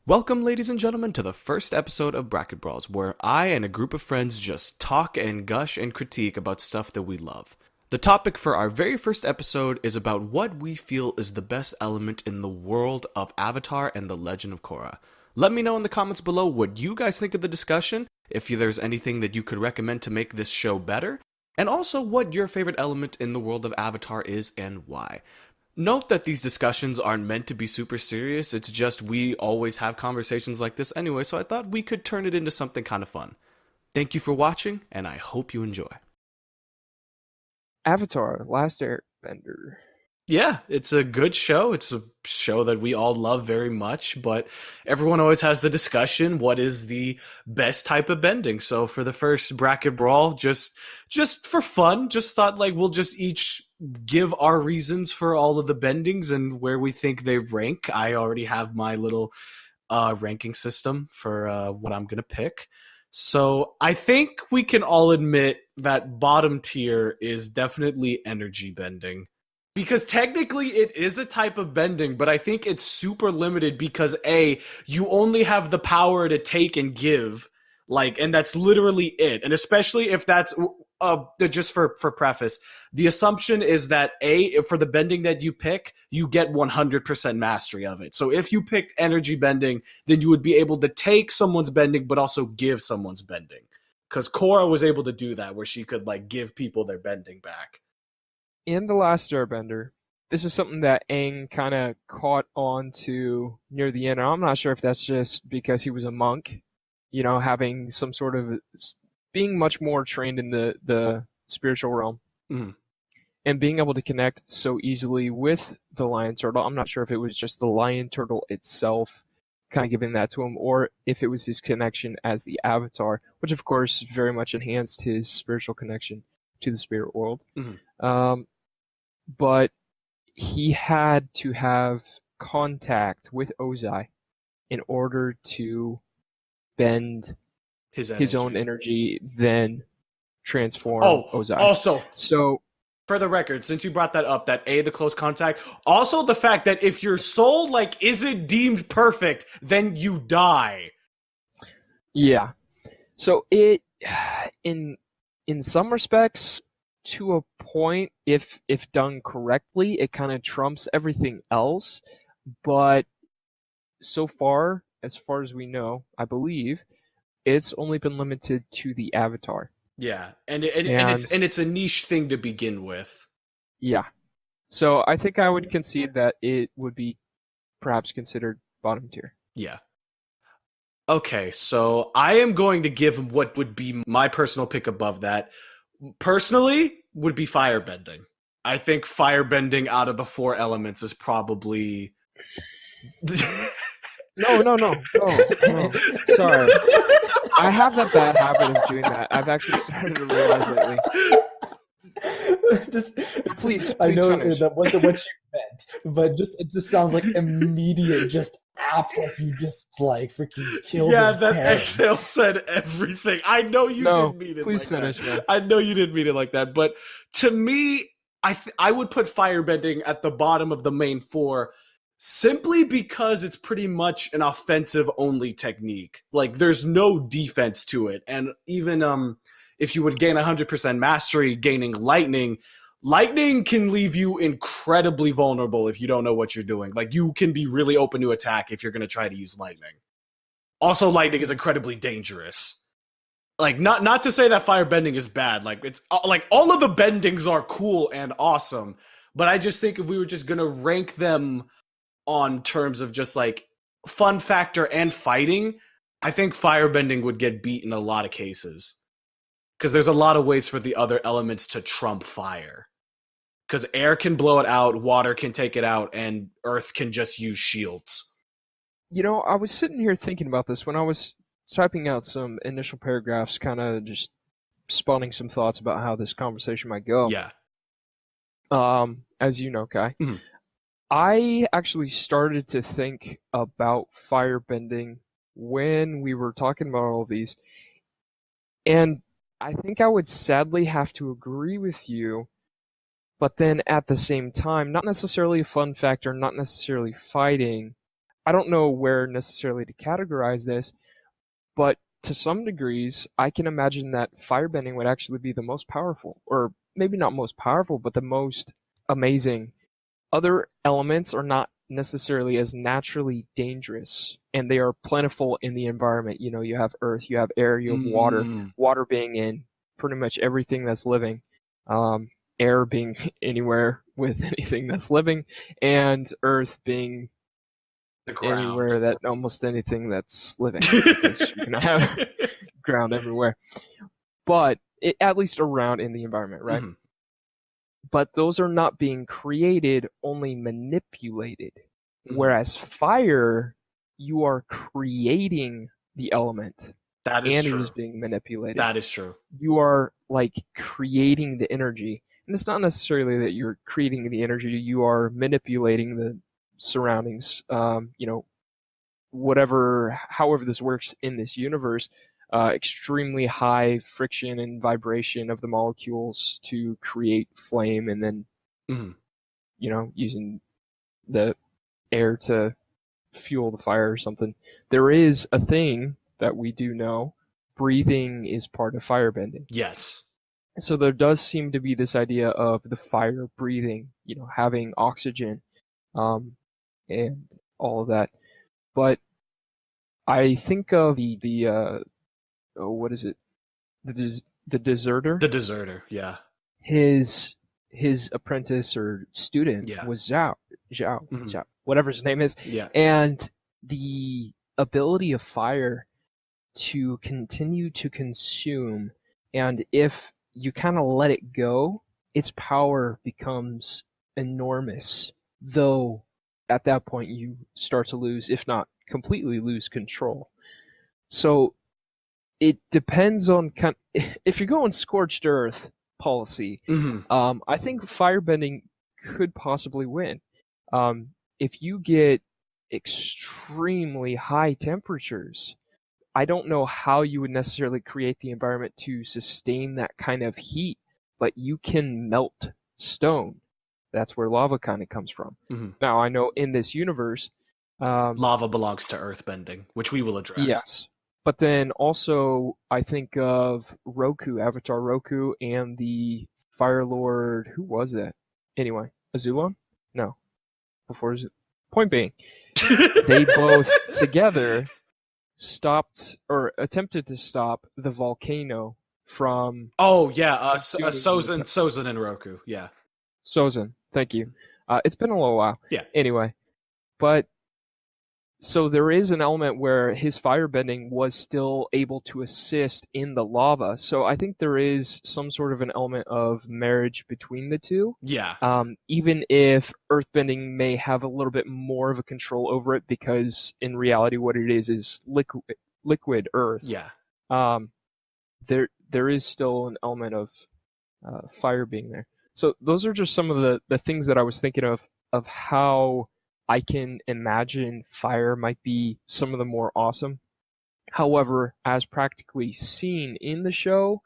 Welcome, ladies and gentlemen, to the first episode of Bracket Brawls, where I and a group of friends just talk and gush and critique about stuff that we love. The topic for our very first episode is about what we feel is the best element in the world of Avatar and the Legend of Korra. Let me know in the comments below what you guys think of the discussion, if there's anything that you could recommend to make this show better, and also what your favorite element in the world of Avatar is and why. Note that these discussions aren't meant to be super serious, it's just we always have conversations like this anyway, so I thought we could turn it into something kind of fun. Thank you for watching, and I hope you enjoy. Avatar, Last Airbender. Yeah, it's a good show. It's a show that we all love very much, but everyone always has the discussion, what is the best type of bending? So for the first Bracket Brawl, just for fun, just thought like we'll just each give our reasons for all of the bendings and where we think they rank. I already have my little ranking system for what I'm going to pick. So I think we can all admit that bottom tier is definitely energy bending. Because technically it is a type of bending, but I think it's super limited because A, you only have the power to take and give, and that's literally it. And especially if that's, just for preface, the assumption is that A, for the bending that you pick, you get 100% mastery of it. So if you picked energy bending, then you would be able to take someone's bending, but also give someone's bending. Because Korra was able to do that, where she could give people their bending back. In The Last Airbender, this is something that Aang kind of caught on to near the end. And I'm not sure if that's just because he was a monk, having some sort of being much more trained in the spiritual realm. Mm-hmm. And being able to connect so easily with the lion turtle. I'm not sure if it was just the lion turtle itself kind of giving that to him, or if it was his connection as the avatar, which of course very much enhanced his spiritual connection to the spirit world. Mm-hmm. But he had to have contact with Ozai in order to bend his own energy, then transform Ozai. Also, so for the record, since you brought that up, that A, the close contact, also the fact that if your soul isn't deemed perfect, then you die. Yeah. So it in some respects, to a point, if done correctly, it kind of trumps everything else. But so far as we know, I believe, it's only been limited to the Avatar. Yeah, and it's a niche thing to begin with. Yeah. So I think I would concede that it would be perhaps considered bottom tier. Yeah. Okay, so I am going to give him what would be my personal pick above that. Personally, would be firebending. I think firebending out of the four elements is probably... No. Sorry. I have that bad habit of doing that. I've actually started to realize lately. Please I know finish. that wasn't what you meant, but it just sounds like immediate, just apt, like you just freaking killed his parents. Yeah, that exhale said everything. I know you didn't mean it please like finish, that. Man. I know you didn't mean it like that, but to me, I would put firebending at the bottom of the main four, simply because it's pretty much an offensive-only technique. There's no defense to it, and even if you would gain 100% mastery, gaining lightning can leave you incredibly vulnerable if you don't know what you're doing. You can be really open to attack if you're going to try to use lightning. Also, lightning is incredibly dangerous. Not to say that firebending is bad. It's all of the bendings are cool and awesome, but I just think if we were just going to rank them on terms of just fun factor and fighting, I think firebending would get beat in a lot of cases. Because there's a lot of ways for the other elements to trump fire. Because air can blow it out, water can take it out, and earth can just use shields. I was sitting here thinking about this when I was typing out some initial paragraphs, kind of just spawning some thoughts about how this conversation might go. Yeah. As you know, Kai. Mm-hmm. I actually started to think about firebending when we were talking about all of these. And I think I would sadly have to agree with you, but then at the same time, not necessarily a fun factor, not necessarily fighting, I don't know where necessarily to categorize this, but to some degrees, I can imagine that firebending would actually be the most powerful, or maybe not most powerful, but the most amazing. Other elements are not necessarily as naturally dangerous, and they are plentiful in the environment. You know, you have earth, you have air, you have water, water being in pretty much everything that's living, air being anywhere with anything that's living, and earth being The ground. anywhere that almost anything that's living, because you're gonna have ground everywhere, but at least around in the environment, right? Mhm. But those are not being created, only manipulated. Mhm. Whereas fire, you are creating the element, That is and true. it is being manipulated. That is true. You are like creating the energy, and it's not necessarily that you're creating the energy. You are manipulating the surroundings. You know, however this works in this universe. Extremely high friction and vibration of the molecules to create flame, and then Mhm. you know, using the air to fuel the fire or something. There is a thing that we do know: breathing is part of firebending. Yes. So there does seem to be this idea of the fire breathing, you know, having oxygen, and all of that. But I think of what is it? The deserter. The deserter. Yeah. His apprentice or student Yeah. was Zhao, Mhm. Zhao, whatever his name is, Yeah. and the ability of fire to continue to consume, and if you kind of let it go, its power becomes enormous. Though at that point you start to lose, if not completely lose control. So it depends on if you're going scorched earth policy. Mhm. I think firebending could possibly win. If you get extremely high temperatures, I don't know how you would necessarily create the environment to sustain that kind of heat, but you can melt stone. That's where lava kind of comes from. Mhm. Now, I know in this universe, Lava belongs to earthbending, which we will address. yes. But then also, I think of Roku, Avatar Roku, and the Fire Lord. Who was that? Anyway, Azulon? No. Before point being, they both together stopped or attempted to stop the volcano from Oh yeah, consuming Sozin and Roku. Yeah. Sozin. Thank you. It's been a little while. Yeah. Anyway, but so there is an element where his firebending was still able to assist in the lava. So I think there is some sort of an element of marriage between the two. Yeah. Even if earthbending may have a little bit more of a control over it, because in reality what it is liquid earth. Yeah. There is still an element of fire being there. So those are just some of the things that I was thinking of how I can imagine fire might be some of the more awesome. However, as practically seen in the show,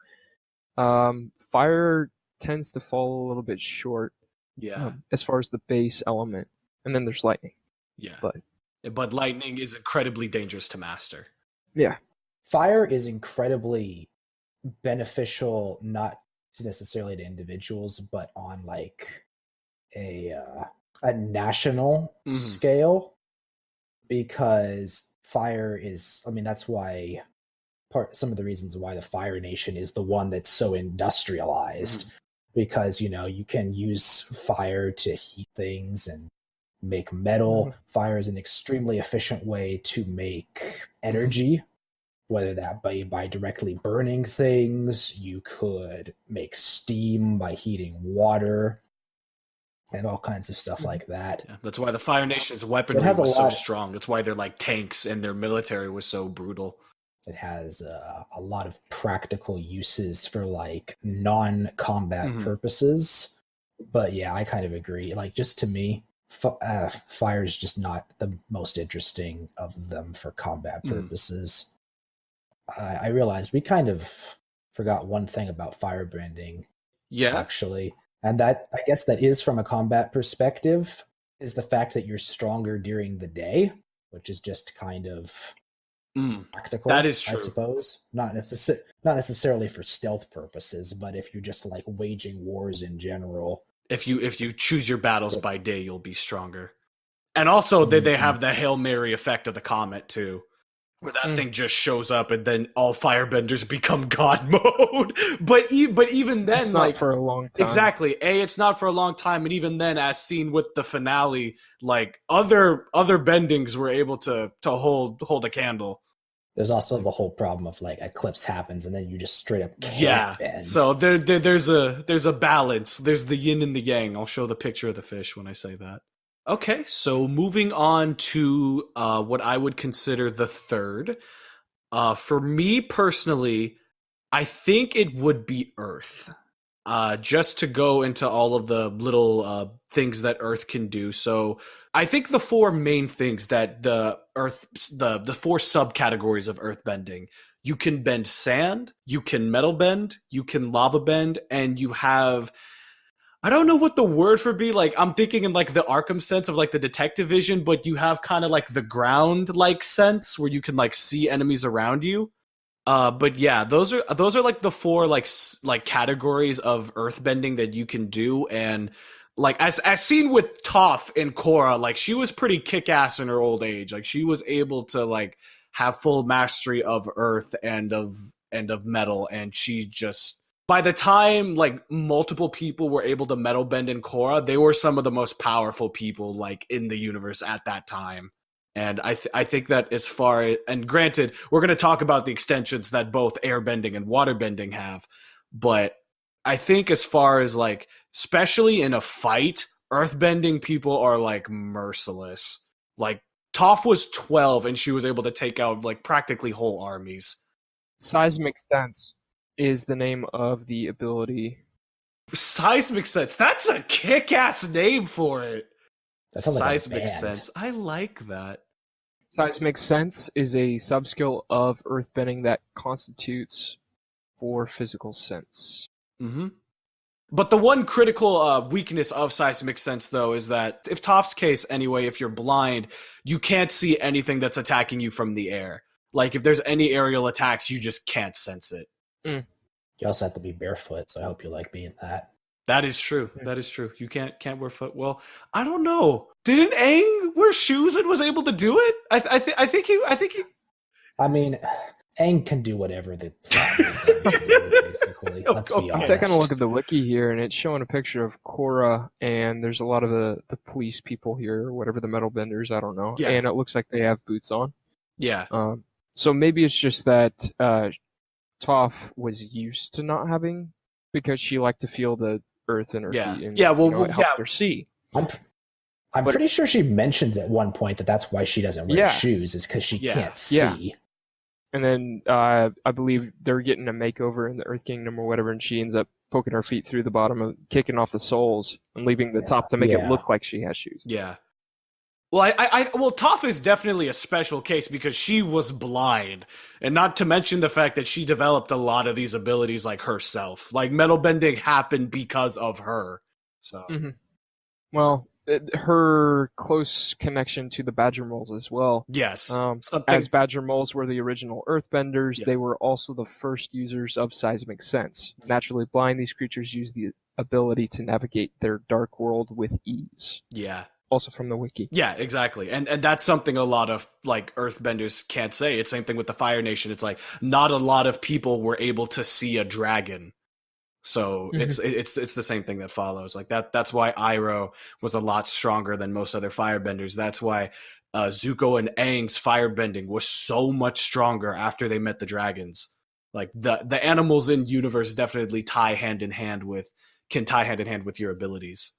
fire tends to fall a little bit short. Yeah. As far as the base element. And then there's lightning. Yeah. But lightning is incredibly dangerous to master. Yeah. Fire is incredibly beneficial, not necessarily to individuals, but on like a national scale, because fire is, I mean, that's why some of the reasons why the Fire Nation is the one that's so industrialized, because, you know, you can use fire to heat things and make metal. Fire is an extremely efficient way to make energy, whether that by directly burning things. You could make steam by heating water and all kinds of stuff like that. Yeah, that's why the Fire Nation's weaponry was so strong. That's why they're like tanks, and their military was so brutal. It has a lot of practical uses for like non-combat purposes. But yeah, I kind of agree. Like, just to me, fire is just not the most interesting of them for combat purposes. I realized we kind of forgot one thing about firebranding. Yeah. Actually. And that, I guess that is from a combat perspective, is the fact that you're stronger during the day, which is just kind of practical. That is true. I suppose not necessarily for stealth purposes, but if you're just like waging wars in general. If you choose your battles by day, you'll be stronger. And also, they have the Hail Mary effect of the comet too, where that thing just shows up and then all firebenders become God mode. But even then, it's not like for a long time. Exactly. It's not for a long time, and even then, as seen with the finale, like other bendings were able to hold a candle. There's also the whole problem of like eclipse happens and then you just straight up can't bend. So there's a balance. There's the yin and the yang. I'll show the picture of the fish when I say that. Okay, so moving on to what I would consider the third. For me personally, I think it would be Earth. Just to go into all of the little things that Earth can do. So I think the four main things that the four subcategories of Earth bending. You can bend sand, you can metal bend, you can lava bend, and you have, I don't know what the word for be, like I'm thinking in like the Arkham sense of like the detective vision, but you have kind of like the ground like sense where you can like see enemies around you. But yeah, those are like the four like categories of earthbending that you can do, and like as seen with Toph and Korra, like she was pretty kick-ass in her old age. Like she was able to like have full mastery of earth and of metal, and she just, by the time like multiple people were able to metal bend in Korra, they were some of the most powerful people like in the universe at that time. And I think that as far as, and granted, we're going to talk about the extensions that both airbending and waterbending have, but I think as far as like, especially in a fight, earthbending people are like merciless. Like Toph was 12 and she was able to take out like practically whole armies. Seismic Sense is the name of the ability. Seismic Sense. That's a kick-ass name for it. That sounds like Seismic Sense. I like that. Seismic Sense is a subskill of earthbending that constitutes for physical sense. Mm-hmm. But the one critical weakness of Seismic Sense, though, is that if Toph's case, anyway, if you're blind, you can't see anything that's attacking you from the air. Like, if there's any aerial attacks, you just can't sense it. You also have to be barefoot, so I hope you like being that. That is true. That is true. You can't wear foot. Well, I don't know. Didn't Aang wear shoes and was able to do it? I think he. I mean, Aang can do whatever the plot needs him to do, basically. Let's be I'm honest. taking a look at the wiki here, and it's showing a picture of Korra, and there's a lot of the police people here, or whatever, the metal benders, I don't know. Yeah. And it looks like they have boots on. Yeah. So maybe it's just that Toph was used to not having, because she liked to feel the earth in her feet, and it helped her see. I'm pretty sure she mentions at one point that that's why she doesn't wear shoes, is because she can't see. Yeah. And then I believe they're getting a makeover in the Earth Kingdom or whatever, and she ends up poking her feet through the bottom of, kicking off the soles and leaving the top to make it look like she has shoes. Yeah. Well, well, Toph is definitely a special case because she was blind, and not to mention the fact that she developed a lot of these abilities like herself. Like metal bending happened because of her. So, well, her close connection to the Badger Moles as well. Yes, as Badger Moles were the original Earthbenders, they were also the first users of Seismic Sense. Naturally blind, these creatures use the ability to navigate their dark world with ease. Yeah. Also from the wiki. Yeah, exactly. And that's something a lot of like earthbenders can't say. It's the same thing with the Fire Nation. It's like not a lot of people were able to see a dragon. So it's the same thing that follows. Like that's why Iroh was a lot stronger than most other firebenders. That's why Zuko and Aang's firebending was so much stronger after they met the dragons. Like the animals in universe definitely can tie hand in hand with your abilities.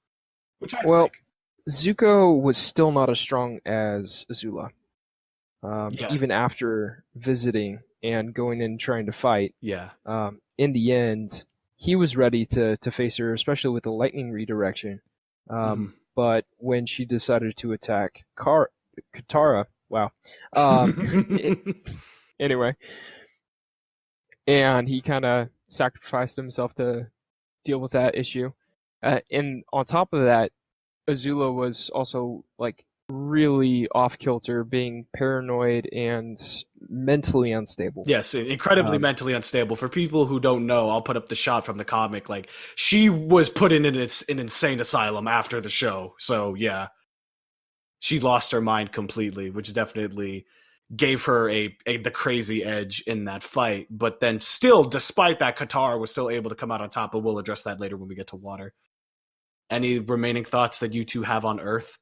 Which I like. Zuko was still not as strong as Azula. Even after visiting and going in and trying to fight. Yeah. In the end, he was ready to face her, especially with the lightning redirection. But when she decided to attack Katara, wow. Anyway. And he kind of sacrificed himself to deal with that issue. And on top of that, Azula was also like really off kilter, being paranoid and mentally unstable. Yes, incredibly mentally unstable. For people who don't know, I'll put up the shot from the comic. Like, she was put in an insane asylum after the show. So, yeah. She lost her mind completely, which definitely gave her the crazy edge in that fight. But then still, despite that, Katara was still able to come out on top, but we'll address that later when we get to water. Any remaining thoughts that you two have on Earth?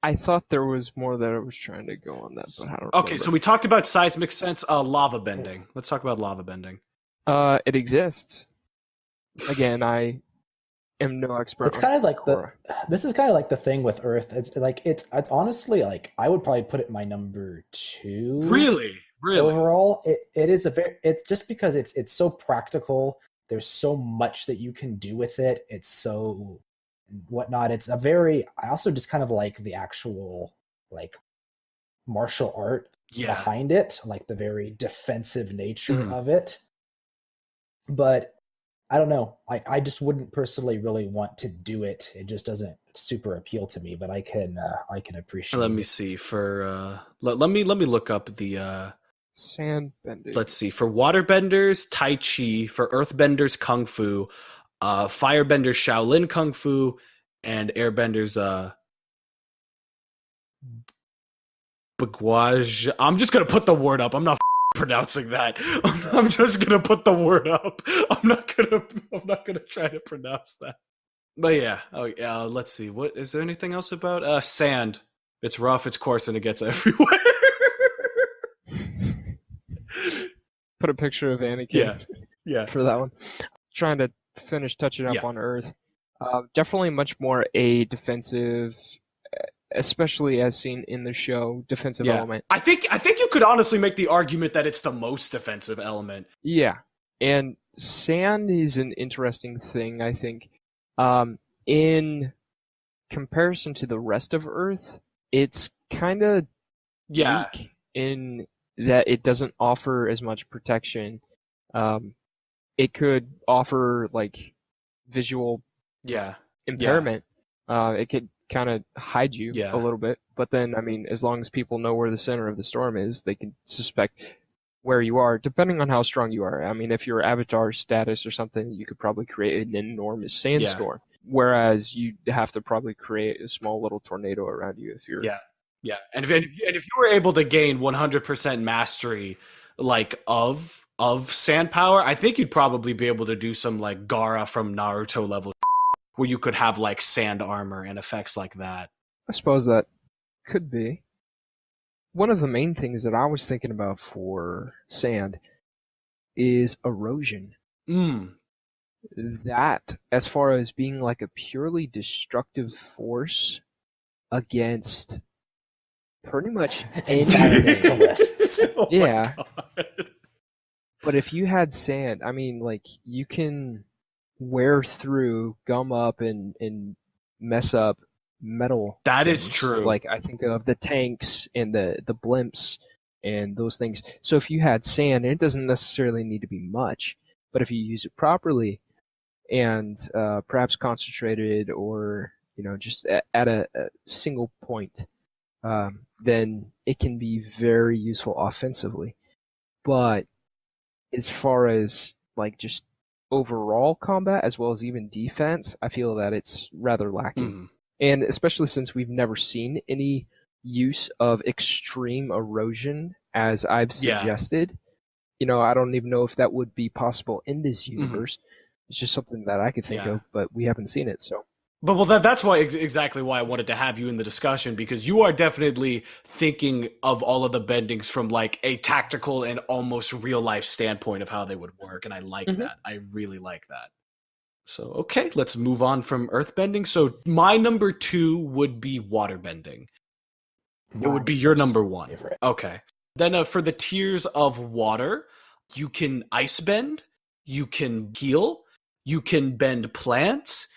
I thought there was more that I was trying to go on that, but I don't Okay, remember. so we talked about seismic sense, lava bending. Let's talk about lava bending. It exists. Again, I am no expert. It's kind of like this is kind of like the thing with Earth. It's like it's honestly like I would probably put it my number 2. Really? Overall, it is it's just because it's so practical. There's so much that you can do with it. It's so whatnot. I also just kind of like the actual like martial art behind it, like the very defensive nature of it. But I don't know. I just wouldn't personally really want to do it. It just doesn't super appeal to me. But I can appreciate. Let me see for let me look up the sand bending. Let's see for waterbenders Tai Chi, for earthbenders Kung Fu, firebenders Shaolin Kung Fu, and airbenders Bagwaj. I'm just gonna put the word up. I'm not pronouncing that. I'm just gonna put the word up. I'm not gonna try to pronounce that. But yeah. Oh yeah. Let's see. What is there anything else about sand? It's rough. It's coarse, and it gets everywhere. Put a picture of Anakin. Yeah. For that one. Trying to finish touching up on Earth. Definitely much more a defensive, especially as seen in the show, defensive element. I think you could honestly make the argument that it's the most defensive element. Yeah, and sand is an interesting thing, I think. In comparison to the rest of Earth, it's kind of weak in that it doesn't offer as much protection. It could offer like visual impairment. It could kind of hide you a little bit, but then I mean, as long as people know where the center of the storm is, they can suspect where you are, depending on how strong you are. I mean, if you're Avatar status or something, you could probably create an enormous sandstorm, whereas you have to probably create a small little tornado around you if you're and if you were able to gain 100% mastery like of sand power, I think you'd probably be able to do some like Gaara from Naruto level where you could have like sand armor and effects like that. I suppose that could be. One of the main things that I was thinking about for sand is erosion. That, as far as being like a purely destructive force against pretty much environmentalists. Yeah. But if you had sand, I mean, like, you can wear through, gum up, and mess up metal. That things. is true. Like, I think of the tanks and the blimps and those things. So if you had sand, and it doesn't necessarily need to be much, but if you use it properly and perhaps concentrated or, just at a single point, then it can be very useful offensively. But as far as like just overall combat as well as even defense, I feel that it's rather lacking. And especially since we've never seen any use of extreme erosion as I've suggested. I don't even know if that would be possible in this universe. It's just something that I could think of, but we haven't seen it. So. But that's why exactly why I wanted to have you in the discussion, because you are definitely thinking of all of the bendings from like a tactical and almost real life standpoint of how they would work, and I like that. I really like that. So okay, let's move on from earthbending. So my number 2 would be waterbending. It would be your number 1. Favorite. Okay. Then for the tiers of water, you can ice bend, you can heal, you can bend plants.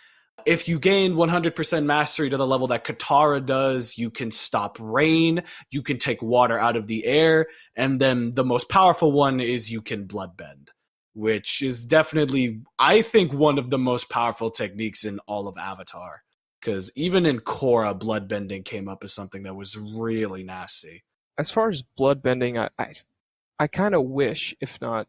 If you gain 100% mastery to the level that Katara does, you can stop rain, you can take water out of the air, and then the most powerful one is you can bloodbend, which is definitely, I think, one of the most powerful techniques in all of Avatar. Because even in Korra, bloodbending came up as something that was really nasty. As far as blood bending, I kind of wish, if not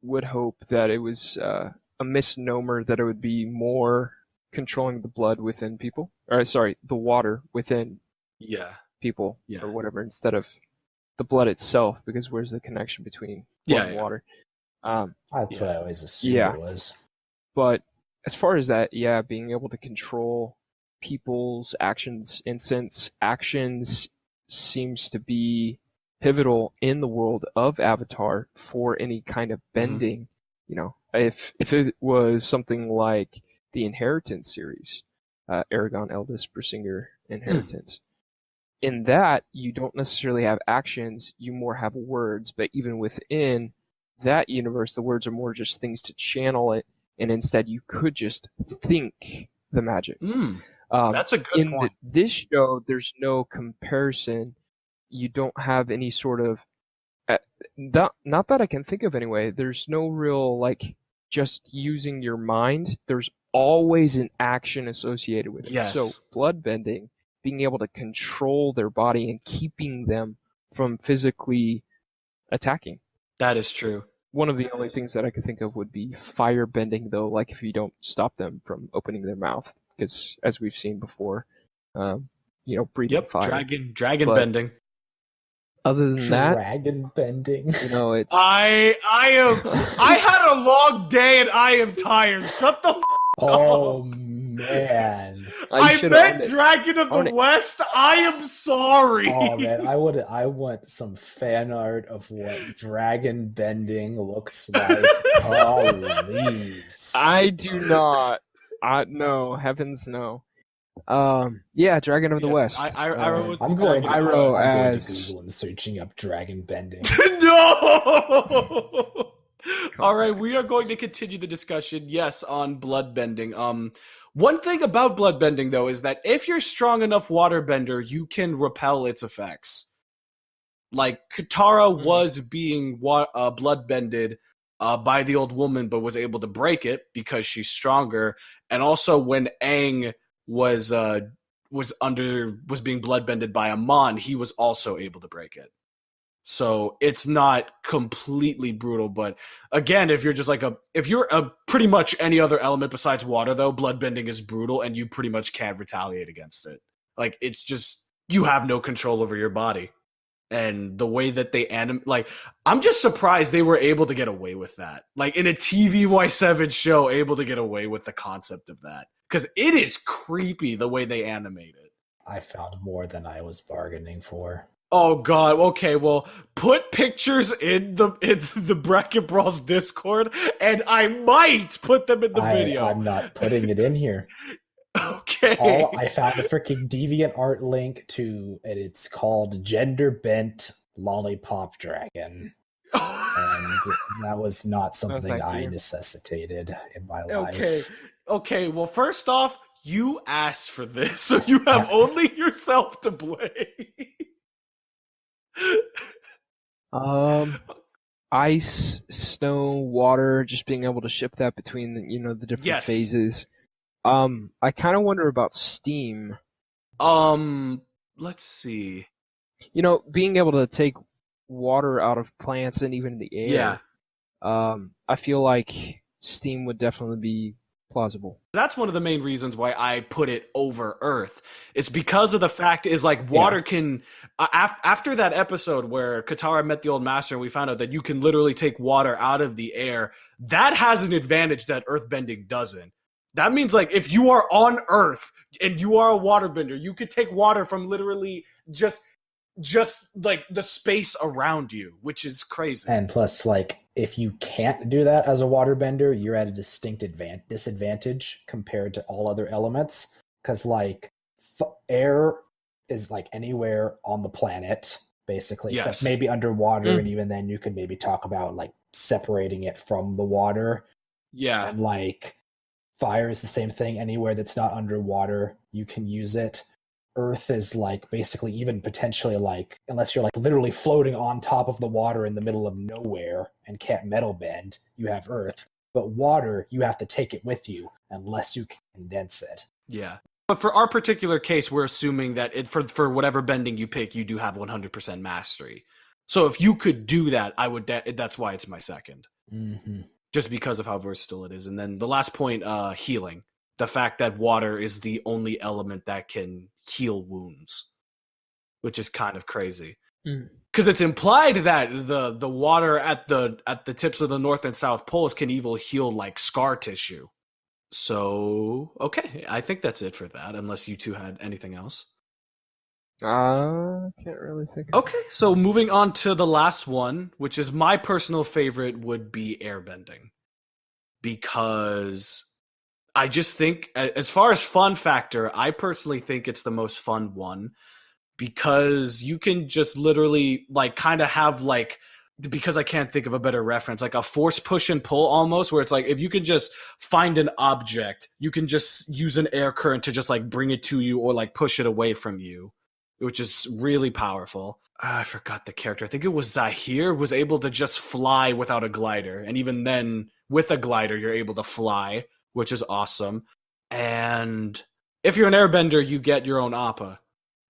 would hope, that it was a misnomer, that it would be more controlling the blood within people, or sorry, the water within Yeah. people, Yeah. or whatever, instead of the blood itself, because where's the connection between blood and water? That's what I always assumed it was. But as far as that, yeah, being able to control people's actions, and since actions seems to be pivotal in the world of Avatar for any kind of bending, you know, if it was something like the Inheritance series, Aragon Eldest Brisingr Inheritance, in that you don't necessarily have actions, you more have words, but even within that universe, the words are more just things to channel it, and instead you could just think the magic. That's a good point. In this show, there's no comparison. You don't have any sort of, not that I can think of anyway, there's no real, like, just using your mind. There's always an action associated with it. Yes. So bloodbending, being able to control their body and keeping them from physically attacking. That is true. One of the only things that I could think of would be firebending, though, like if you don't stop them from opening their mouth, because as we've seen before, breathing fire. Dragon bending. Other than that, dragon bending. You know, it's. I had a long day and I am tired. Shut the. Oh man! I meant Dragon of the West. I am sorry. Oh man, I want some fan art of what dragon bending looks like. Please. I do not. No, heavens no. Yeah, Dragon of the West. I'm going to Google and searching up dragon bending. No. All right, we are going to continue the discussion. Yes, on bloodbending. One thing about bloodbending though is that if you're strong enough waterbender, you can repel its effects. Like Katara was being bloodbended by the old woman, but was able to break it because she's stronger. And also when Aang was being bloodbended by Amon, he was also able to break it. So it's not completely brutal, but again, if you're just like pretty much any other element besides water, though, bloodbending is brutal, and you pretty much can't retaliate against it. Like it's just you have no control over your body, and the way that they I'm just surprised they were able to get away with that. Like in a TVY7 show, able to get away with the concept of that. Because it is creepy the way they animate it. I found more than I was bargaining for. Oh god. Okay, well, put pictures in the Bracket Brawls Discord, and I might put them in the video. I'm not putting it in here. Okay. I found a freaking DeviantArt link to it. It's called Gender Bent Lollipop Dragon. And that was not something I necessitated in my life. Okay, well, first off, you asked for this, so you have only yourself to blame. Ice, snow, water, just being able to ship that between the different phases. I kind of wonder about steam. Let's see. Being able to take water out of plants and even the air. Yeah. I feel like steam would definitely be plausible. That's one of the main reasons why I put it over Earth. It's because of the fact is like water can after that episode where Katara met the old master and we found out that you can literally take water out of the air. That has an advantage that earthbending doesn't. That means like if you are on Earth and you are a waterbender, you could take water from literally just like the space around you, which is crazy. And plus, like, if you can't do that as a waterbender, you're at a distinct disadvantage compared to all other elements. Because, like, air is, like, anywhere on the planet, basically, except maybe underwater, and even then you could maybe talk about, like, separating it from the water. Yeah. And, like, fire is the same thing. Anywhere that's not underwater, you can use it. Earth is like basically even potentially like, unless you're like literally floating on top of the water in the middle of nowhere and can't metal bend, you have Earth. But water, you have to take it with you unless you can condense it. Yeah. But for our particular case, we're assuming that for whatever bending you pick, you do have 100% mastery. So if you could do that, I would. That's why it's my second, just because of how versatile it is. And then the last point, healing. The fact that water is the only element that can heal wounds, which is kind of crazy. Because it's implied that the water at the tips of the North and South Poles can even heal like scar tissue. So, okay, I think that's it for that, unless you two had anything else. Can't really think of Okay, so moving on to the last one, which is my personal favorite, would be airbending. Because I just think, as far as fun factor, I personally think it's the most fun one. Because you can just literally, like, kind of have, like, because I can't think of a better reference, like a force push and pull almost, where it's like if you can just find an object, you can just use an air current to just like bring it to you or like push it away from you, which is really powerful. I forgot the character. I think it was Zahir was able to just fly without a glider. And even then, with a glider, you're able to fly, which is awesome. And if you're an airbender, you get your own Appa.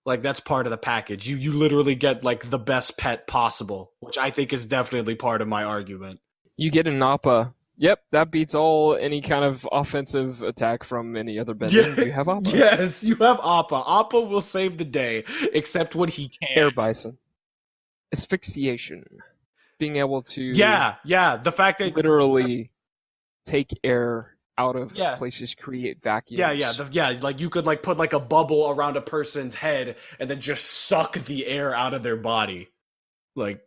Like, that's part of the package. You literally get, like, the best pet possible, which I think is definitely part of my argument. You get an Appa. Yep, that beats any kind of offensive attack from any other bender. Yeah. You have Appa. Yes, you have Appa. Appa will save the day, except when he can't. Air Bison. Asphyxiation. Being able to... Yeah, the fact that... literally take air out of places, create vacuums. Yeah, like you could like put like a bubble around a person's head and then just suck the air out of their body. Like,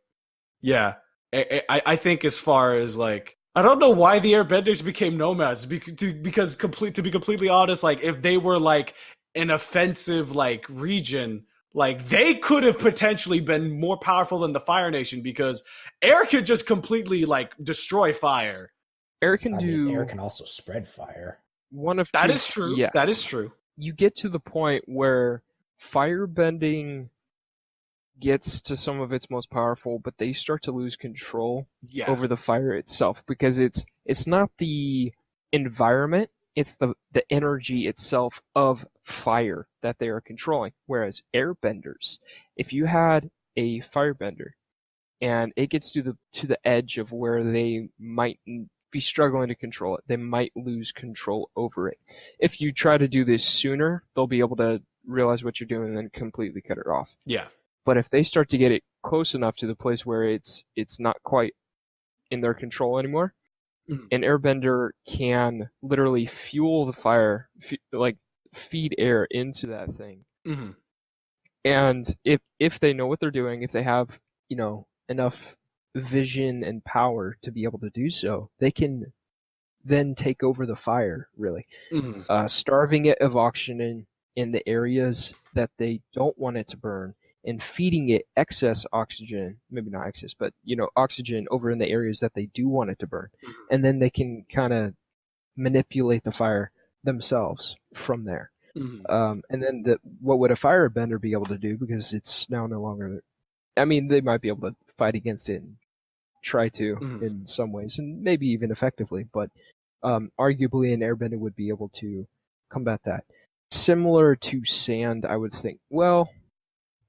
yeah. I think as far as like, I don't know why the airbenders became nomads, because to be completely honest, like if they were like an offensive like region, like they could have potentially been more powerful than the Fire Nation, because air could just completely like destroy fire. Air can air can also spread fire. One of two. That is true. Yes. That is true. You get to the point where firebending gets to some of its most powerful, but they start to lose control over the fire itself, because it's not the environment, it's the energy itself of fire that they are controlling. Whereas airbenders, if you had a firebender and it gets to the edge of where they might be struggling to control it, they might lose control over it. If you try to do this sooner, they'll be able to realize what you're doing and then completely cut it off. Yeah. But if they start to get it close enough to the place where it's not quite in their control anymore, an airbender can literally fuel the fire, like feed air into that thing. And if they know what they're doing, if they have enough vision and power to be able to do so, they can then take over the fire, really. Starving it of oxygen in the areas that they don't want it to burn, and feeding it excess oxygen, maybe not excess, but oxygen over in the areas that they do want it to burn. And then they can kind of manipulate the fire themselves from there. And then what would a firebender be able to do, because it's now no longer... I mean, they might be able to fight against it and try to in some ways, and maybe even effectively, but arguably an airbender would be able to combat that. Similar to sand, I would think. Well,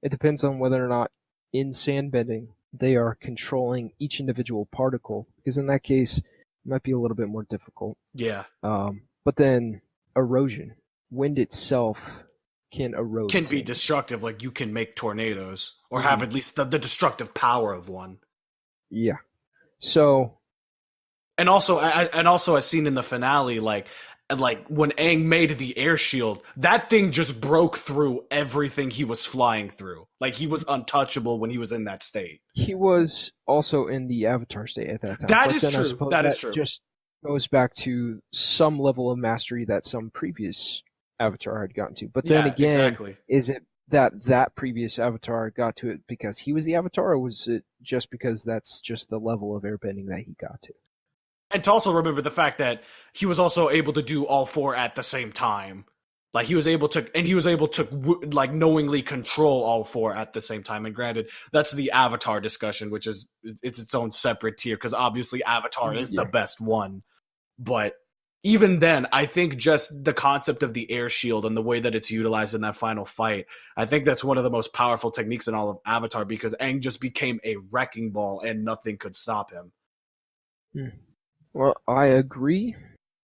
it depends on whether or not in sand bending they are controlling each individual particle, because in that case it might be a little bit more difficult. Yeah. But then erosion, wind itself can erode. Can be destructive, like you can make tornadoes, or have at least the destructive power of one. Yeah. So. And also as seen in the finale, like when Aang made the air shield, that thing just broke through everything he was flying through. Like he was untouchable when he was in that state. He was also in the Avatar state at that time. That is true. That is true. Just goes back to some level of mastery that some previous Avatar had gotten to. But then again, exactly. Is it that previous Avatar got to it because he was the Avatar, or was it just because that's just the level of airbending that he got to? And to also remember the fact that he was also able to do all four at the same time. Like he was able to like knowingly control all four at the same time. And granted, that's the Avatar discussion, which is it's its own separate tier, because obviously Avatar is the best one. But even then, I think just the concept of the air shield and the way that it's utilized in that final fight, I think that's one of the most powerful techniques in all of Avatar, because Aang just became a wrecking ball and nothing could stop him. Well, I agree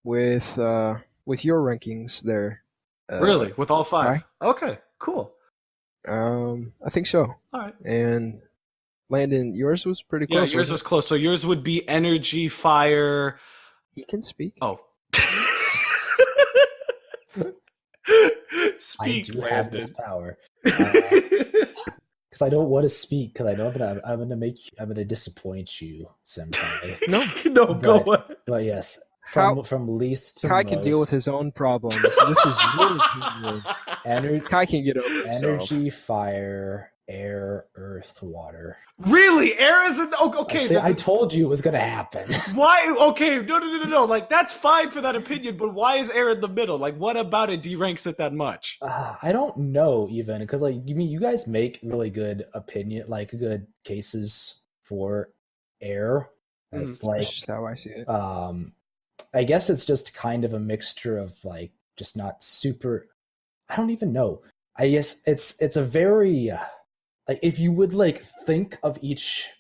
with your rankings there. Really? With all 5? Kai? Okay, cool. I think so. All right. And Landon, yours was pretty close. Yeah, yours was close. So yours would be energy, fire. He can speak. Oh. Speak, I do have this Landon. power. Because I don't want to speak, because I know I'm gonna disappoint you, Senpai. No, go on. But yes, from least to Kai most. can deal with his own problems. This is your opinion. Kai can get over himself. Energy, fire, air, earth, water. Really? Air is okay. See, I told you it was gonna happen. Why? Okay, no. Like, that's fine for that opinion, but why is air in the middle? Like, what about it deranks it that much? I don't know even, because like you guys make really good good cases for air. That's like That's just how I see it. I guess it's just kind of a mixture of like just not super. I don't even know. I guess it's a very like, if you would like think of each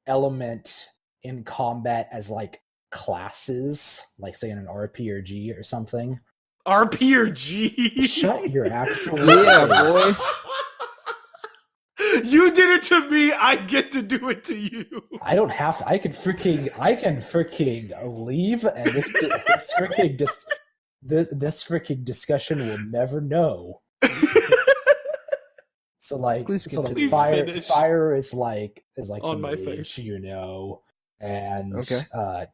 element in combat as like classes, like say in an RPG or something. RP or G? Shut your actual Yeah, face. You did it to me. I get to do it to you. I don't have to. I can freaking leave, and this freaking discussion will never know. So like, Please continue. fire is like On the my mage, face. you know, and Okay.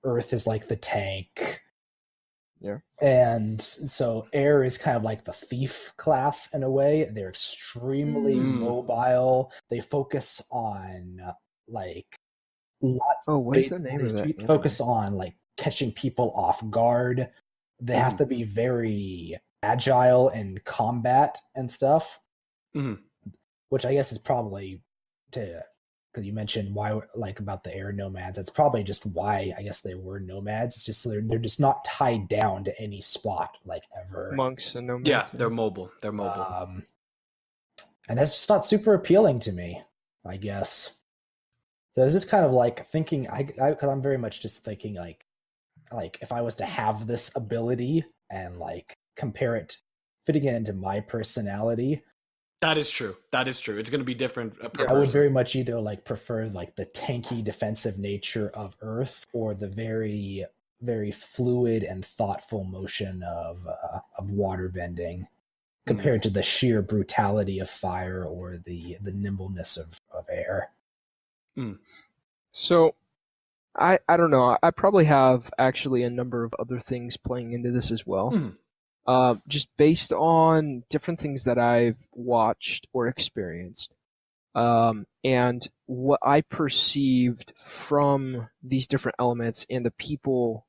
earth is like the tank. Yeah. And so air is kind of like the thief class in a way. They're extremely mobile. They focus on like lots. Oh, what is the name of that? They focus on like catching people off guard. They have to be very agile in combat and stuff. Which I guess is probably because you mentioned why, like, about the air nomads. That's probably just why I guess they were nomads. It's just they're just not tied down to any spot like ever. Monks and nomads. Yeah, they're mobile. And that's just not super appealing to me, I guess. So it's just kind of like thinking, because I'm very much just thinking like if I was to have this ability and like compare it, fitting it into my personality. That is true. It's going to be different. I would very much either like prefer like the tanky defensive nature of Earth, or the very, very fluid and thoughtful motion of water bending, compared to the sheer brutality of fire or the nimbleness of air. So, I don't know. I probably have actually a number of other things playing into this as well. Just based on different things that I've watched or experienced, and what I perceived from these different elements and the people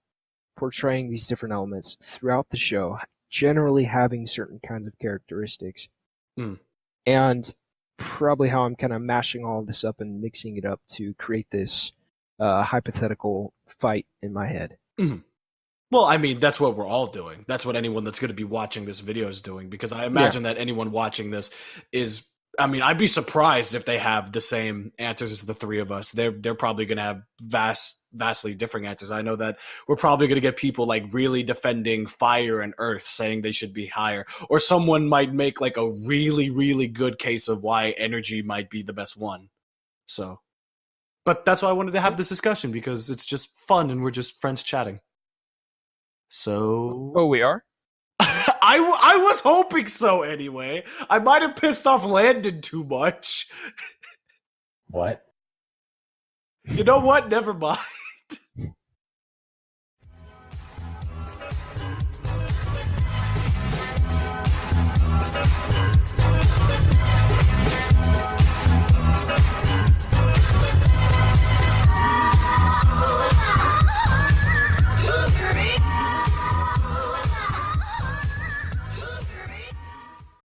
portraying these different elements throughout the show, generally having certain kinds of characteristics. And probably how I'm kind of mashing all of this up and mixing it up to create this hypothetical fight in my head. Well, I mean, that's what we're all doing. That's what anyone that's going to be watching this video is doing, because I imagine that anyone watching this is, I mean, I'd be surprised if they have the same answers as the three of us. They're probably going to have vastly different answers. I know that we're probably going to get people like really defending fire and earth, saying they should be higher, or someone might make like a really, really good case of why energy might be the best one. So, but that's why I wanted to have this discussion, because it's just fun and we're just friends chatting. So, we are? I was hoping so anyway. I might have pissed off Landon too much. What? You know what? Never mind.